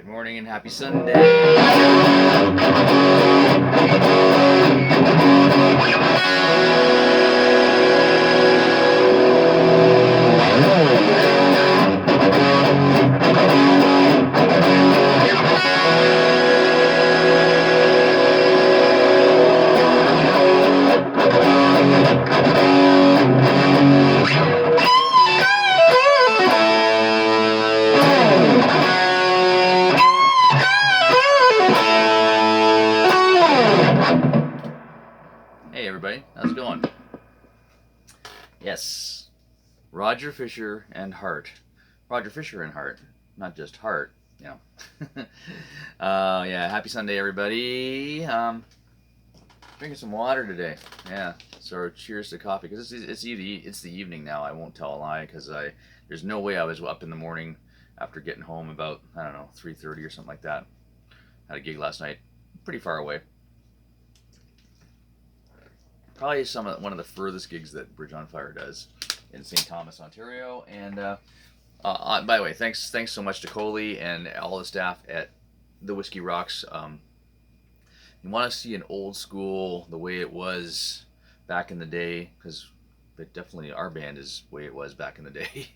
Good morning and happy Sunday. Hey everybody, how's it going? Yes, Roger Fisher and Hart. Roger Fisher and Hart, not just Hart, you know. Yeah, happy Sunday everybody. Drinking some water today. Yeah, so cheers to coffee because it's the evening now. I won't tell a lie because there's no way I was up in the morning after getting home about, I don't know, 3:30 or something like that. Had a gig last night, pretty far away. Probably one of the furthest gigs that Bridge on Fire does in St. Thomas, Ontario. And by the way, thanks so much to Coley and all the staff at the Whiskey Rocks. You want to see an old school, the way it was back in the day, because definitely our band is the way it was back in the day.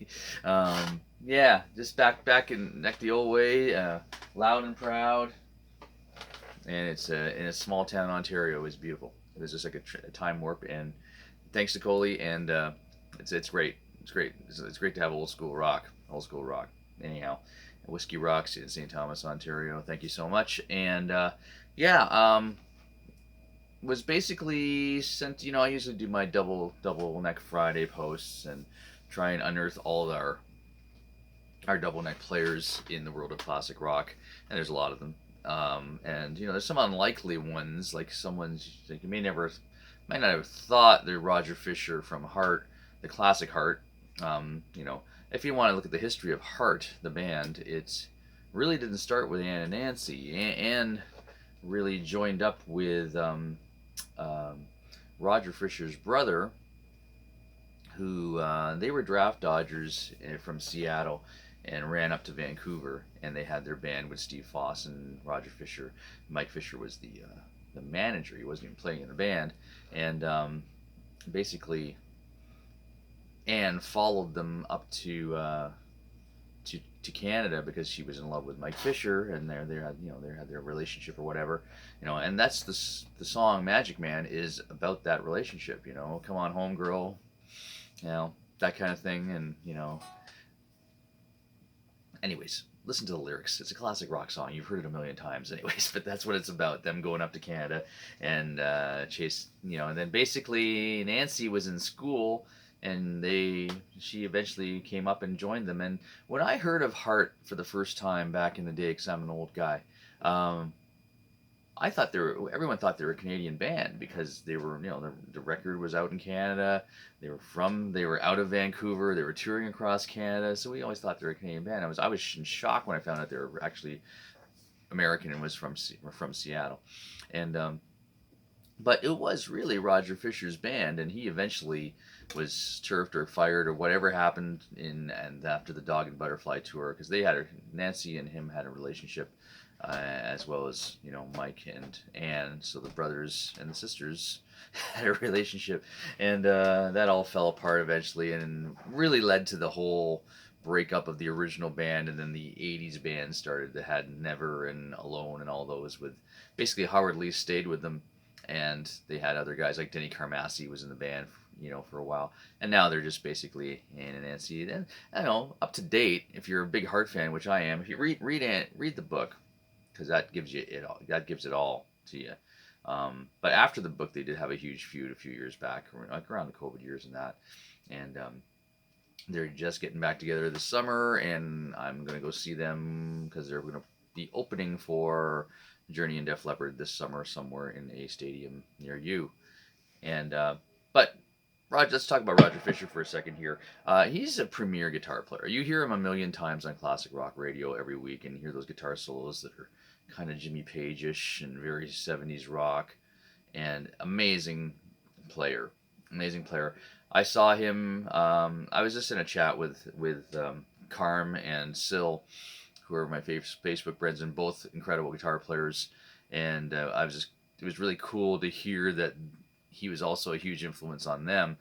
Yeah, just back in the old way, loud and proud. And it's in a small town in Ontario. It's beautiful. It's just like a time warp, and thanks to Coley, and it's great. It's great. It's great to have old school rock. Anyhow, Whiskey Rocks in St. Thomas, Ontario. Thank you so much. And was basically sent. You know, I usually do my double neck Friday posts and try and unearth all of our double neck players in the world of classic rock, and there's a lot of them. And you know, there's some unlikely ones, like someone's like you might not have thought they're Roger Fisher from Heart, the classic Heart. You know, if you want to look at the history of Heart, the band, it really didn't start with Ann and Nancy. Ann really joined up with Roger Fisher's brother, who they were draft dodgers from Seattle and ran up to Vancouver, and they had their band with Steve Foss and Roger Fisher. Mike Fisher was the manager. He wasn't even playing in the band, and basically Anne followed them up to Canada because she was in love with Mike Fisher, and they had their relationship or whatever, you know. And that's the song Magic Man is about, that relationship, you know. Come on home, girl, you know, that kind of thing. And you know, anyways, listen to the lyrics. It's a classic rock song. You've heard it a million times anyways, but that's what it's about, them going up to Canada and chase, you know. And then basically Nancy was in school, and she eventually came up and joined them. And when I heard of Heart for the first time back in the day, because I'm an old guy, I thought everyone thought they were a Canadian band because they were, you know, the record was out in Canada. They were out of Vancouver. They were touring across Canada. So we always thought they were a Canadian band. I was in shock when I found out they were actually American and was from Seattle. And but it was really Roger Fisher's band, and he eventually was turfed or fired or whatever happened and after the Dog and Butterfly tour, because Nancy and him had a relationship. As well as, you know, Mike and Ann, so the brothers and the sisters had a relationship, and that all fell apart eventually, and really led to the whole breakup of the original band. And then the 80s band started that had Never and Alone and all those, with basically Howard Lee stayed with them, and they had other guys like Denny Carmassi was in the band, you know, for a while, and now they're just basically Ann and Nancy. And I don't know, up to date, if you're a big Heart fan, which I am, if you read the book, because that gives it all to you. But after the book, they did have a huge feud a few years back, like around the COVID years and that. And they're just getting back together this summer, and I'm going to go see them because they're going to be opening for Journey and Def Leppard this summer somewhere in a stadium near you. And but Roger, let's talk about Roger Fisher for a second here. He's a premier guitar player. You hear him a million times on classic rock radio every week, and you hear those guitar solos that are kind of Jimmy Page-ish and very 70s rock, and amazing player. I saw him, I was just in a chat with Carm and Sil, who are my Facebook friends, and both incredible guitar players. And it was really cool to hear that he was also a huge influence on them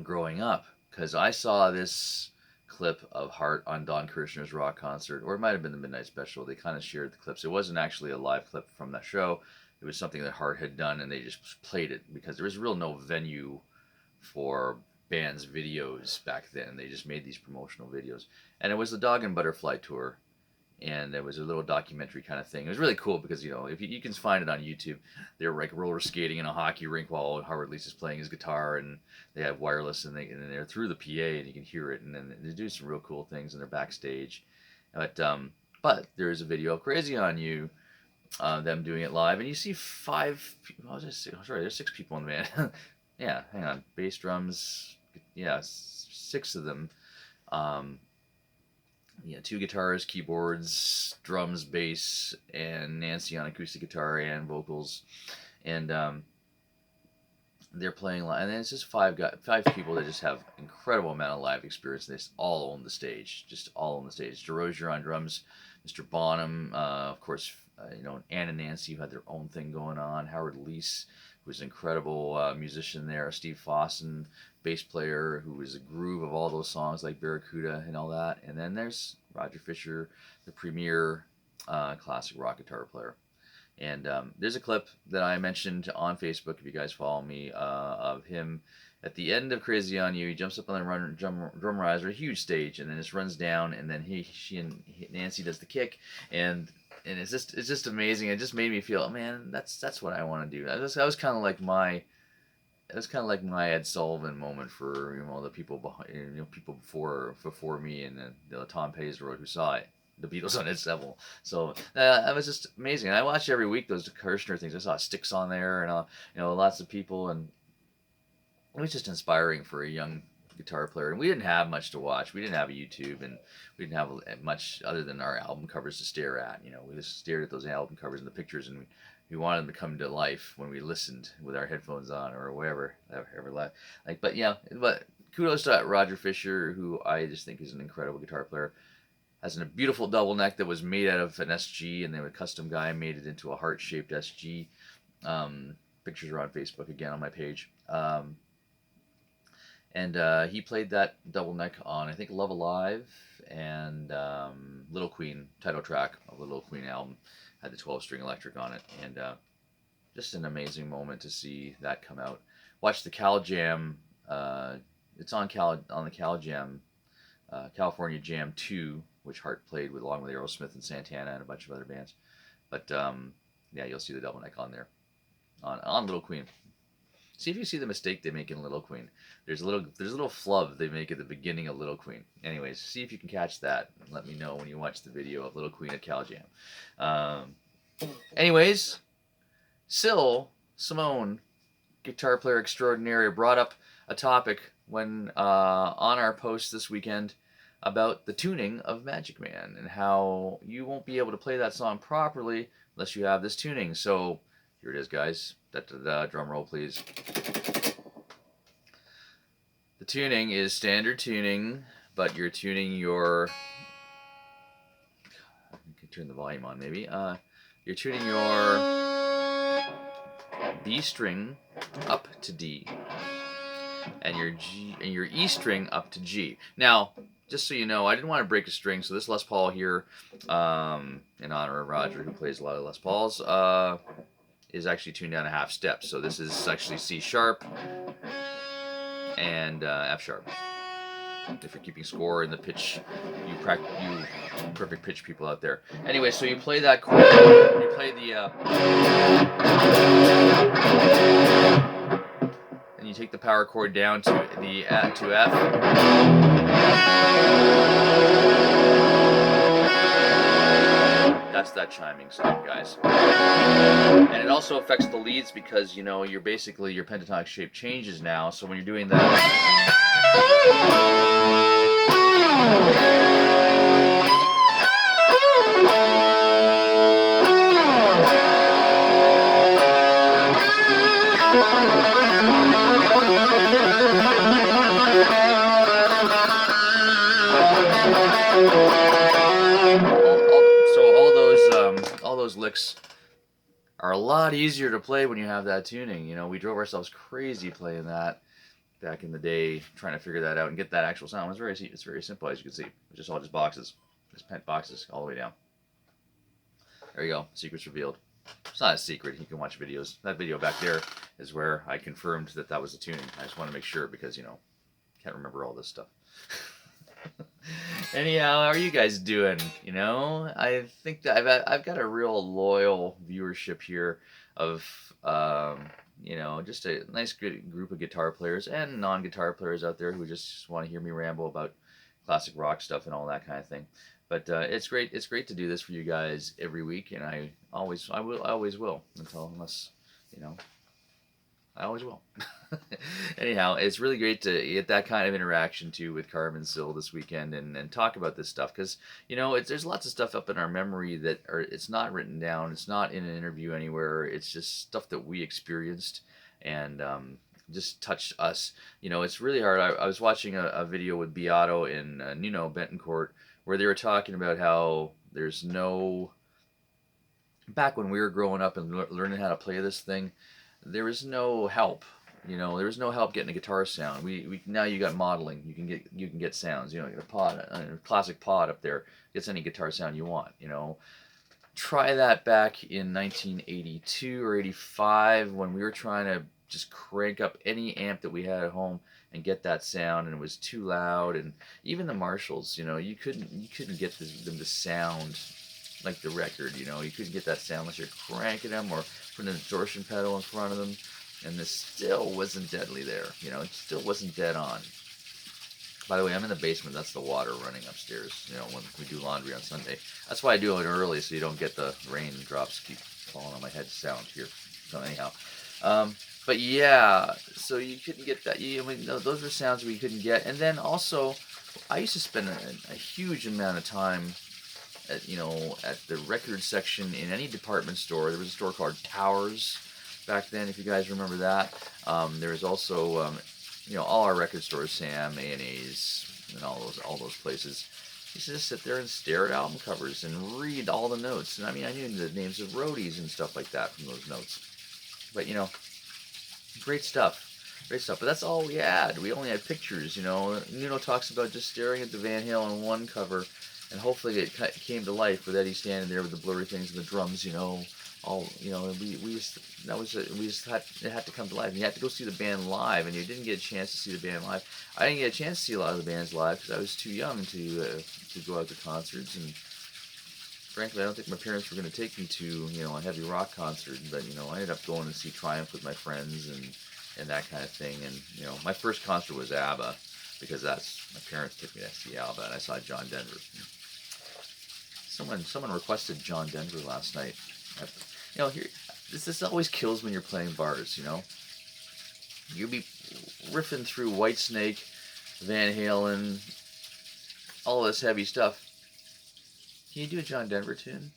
growing up, because I saw this clip of Hart on Don Kirshner's rock concert, or it might have been the Midnight Special. They kind of shared the clips. It wasn't actually a live clip from that show. It was something that Hart had done, and they just played it because there was real no venue for bands' videos back then. They just made these promotional videos, and it was the Dog and Butterfly tour, and there was a little documentary kind of thing. It was really cool because, you know, if you can find it on YouTube, they're like roller skating in a hockey rink while Howard Leese is playing his guitar, and they have wireless, and they're through the PA, and you can hear it, and then they do some real cool things, and they're backstage. But there is a video of Crazy on You, them doing it live, and you see there's 6 people in the band. Yeah, hang on, bass, drums, yeah, 6 of them. 2 guitars, keyboards, drums, bass, and Nancy on acoustic guitar and vocals, and they're playing live. And then it's just 5 people that just have incredible amount of live experience. They all own the stage, DeRozier on drums, Mr. Bonham, of course, Ann and Nancy, who had their own thing going on. Howard Leese, who was an incredible musician there. Steve Fossen, bass player, who was the groove of all those songs like Barracuda and all that. And then there's Roger Fisher, the premier classic rock guitar player. And there's a clip that I mentioned on Facebook, if you guys follow me, of him at the end of Crazy on You. He jumps up on the drum riser, a huge stage, and then just runs down, and then she and Nancy does the kick, and it's just amazing. It just made me feel, man, that's what I want to do. That was kind of like my Ed Sullivan moment for the people behind, people before me, and then Tom Petty's wrote who saw it, the Beatles on Ed Seville. So that was just amazing. And I watch every week those Kirshner things. I saw Styx on there, and lots of people, and it was just inspiring for a young guitar player. And we didn't have much to watch. We didn't have a YouTube, and we didn't have much other than our album covers to stare at. We just stared at those album covers and the pictures, and we wanted them to come to life when we listened with our headphones on or whatever. But kudos to Roger Fisher, who I just think is an incredible guitar player. Has a beautiful double neck that was made out of an SG, and then a custom guy made it into a heart-shaped SG. Pictures are on Facebook again on my page. And he played that double neck on, I think, Love Alive and Little Queen, title track of the Little Queen album. Had the 12-string electric on it, and just an amazing moment to see that come out. Watch the Cal Jam. It's on the Cal Jam, California Jam 2, which Hart played along with Aerosmith and Santana and a bunch of other bands. But you'll see the double neck on there, on Little Queen. See if you see the mistake they make in Little Queen. There's a little flub they make at the beginning of Little Queen. Anyways, see if you can catch that, and let me know when you watch the video of Little Queen at Cal Jam. Anyways, Simone, guitar player extraordinaire, brought up a topic when on our post this weekend about the tuning of Magic Man and how you won't be able to play that song properly unless you have this tuning. So here it is, guys. Drum roll, please. The tuning is standard tuning, but you're tuning your... I can turn the volume on, maybe. You're tuning your B string up to D, and your E string up to G. Now, just so you know, I didn't want to break a string, so this Les Paul here, in honor of Roger, who plays a lot of Les Pauls, is actually tuned down a half step. So this is actually C sharp and F sharp. If you're keeping score in the pitch, you perfect pitch people out there. Anyway, so you play that chord. You play the and you take the power chord down to F. That's that chiming sound, guys. And it also affects the leads because, you're basically, your pentatonic shape changes now. So when you're doing that... those licks are a lot easier to play when you have that tuning. You know, we drove ourselves crazy playing that back in the day, trying to figure that out and get that actual sound. It's very simple, as you can see. It's just all just boxes, just pent boxes all the way down. There you go. Secrets revealed. It's not a secret. You can watch videos. That video back there is where I confirmed that that was the tuning. I just want to make sure because, you know, can't remember all this stuff. Anyhow, how are you guys doing? You know, I think that I've got a real loyal viewership here of you know, just a nice good group of guitar players and non-guitar players out there who just want to hear me ramble about classic rock stuff and all that kind of thing. But it's great. It's great to do this for you guys every week, and I always will unless, you know, I always will. Anyhow, it's really great to get that kind of interaction too with Carmen Sill this weekend and talk about this stuff because, you know, there's lots of stuff up in our memory that it's not written down, it's not in an interview anywhere, it's just stuff that we experienced and just touched us. You know, it's really hard. I was watching a video with Beato and Nuno Betancourt where they were talking about how there's no, back when we were growing up and learning how to play this thing, there was no help. You know, there was no help getting a guitar sound. We now you got modeling. You can get sounds. You know, you got a pod, a classic pod up there gets any guitar sound you want. You know, try that back in 1982 or 85 when we were trying to just crank up any amp that we had at home and get that sound, and it was too loud. And even the Marshalls, you know, you couldn't get them to sound like the record. You know, you couldn't get that sound unless you're cranking them or putting an distortion pedal in front of them, and this still wasn't deadly there. You know, it still wasn't dead on. By the way, I'm in the basement. That's the water running upstairs, you know, when we do laundry on Sunday. That's why I do it early, so you don't get the raindrops keep falling on my head sound here. So anyhow, but yeah, so you couldn't get that. I mean, those were sounds we couldn't get. And then also, I used to spend a huge amount of time at, you know, at the record section in any department store. There was a store called Towers back then, if you guys remember that. There was also, you know, all our record stores, Sam, A&A's, and all those places. You used to just sit there and stare at album covers and read all the notes. And I mean, I knew the names of roadies and stuff like that from those notes. But, you know, great stuff. Great stuff. But that's all we had. We only had pictures, you know. Nuno talks about just staring at the Van Halen one cover, and hopefully it came to life with Eddie standing there with the blurry things and the drums, you know. All, you know, it had to come to life. And you had to go see the band live, and you didn't get a chance to see the band live. I didn't get a chance to see a lot of the bands live because I was too young to go out to concerts, and frankly, I don't think my parents were going to take me to, you know, a heavy rock concert. But, you know, I ended up going to see Triumph with my friends and that kind of thing. And, you know, my first concert was ABBA because my parents took me to see ABBA, and I saw John Denver. Someone requested John Denver last night. You know, this always kills when you're playing bars, you know. You'll be riffing through Whitesnake, Van Halen, all this heavy stuff. Can you do a John Denver tune?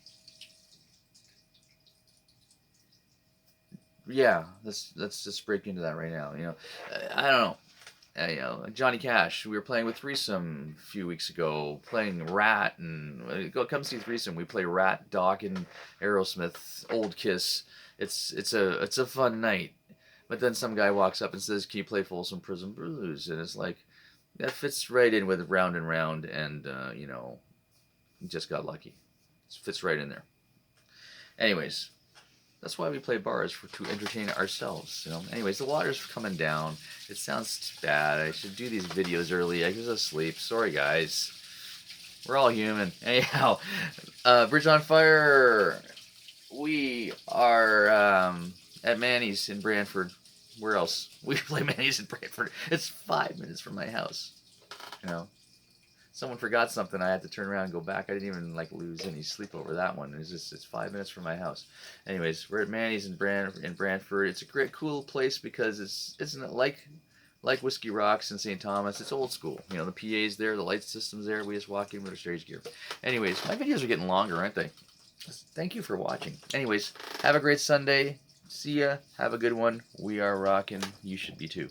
Yeah, let's just break into that right now. You know, I don't know. You know, Johnny Cash. We were playing with Threesome a few weeks ago, playing Rat, and come see Threesome. We play Rat, Dokken, Aerosmith, Old Kiss. It's a fun night. But then some guy walks up and says, "Can you play Folsom Prison Blues?" And it's like, that fits right in with Round and Round, and you know, just got lucky. It fits right in there. Anyways, that's why we play bars, to entertain ourselves, you know. Anyways, the water's coming down. It sounds bad. I should do these videos early. I was asleep. Sorry, guys. We're all human. Anyhow, Bridge on Fire. We are at Manny's in Brantford. Where else? We play Manny's in Brantford. It's 5 minutes from my house. You know. Someone forgot something. I had to turn around and go back. I didn't even lose any sleep over that one. It's 5 minutes from my house. Anyways, we're at Manny's in Brantford. It's a great, cool place because isn't it like Whiskey Rocks in St. Thomas? It's old school. You know, the PA's there, the light system's there. We just walk in with our stage gear. Anyways, my videos are getting longer, aren't they? Thank you for watching. Anyways, have a great Sunday. See ya. Have a good one. We are rocking. You should be too.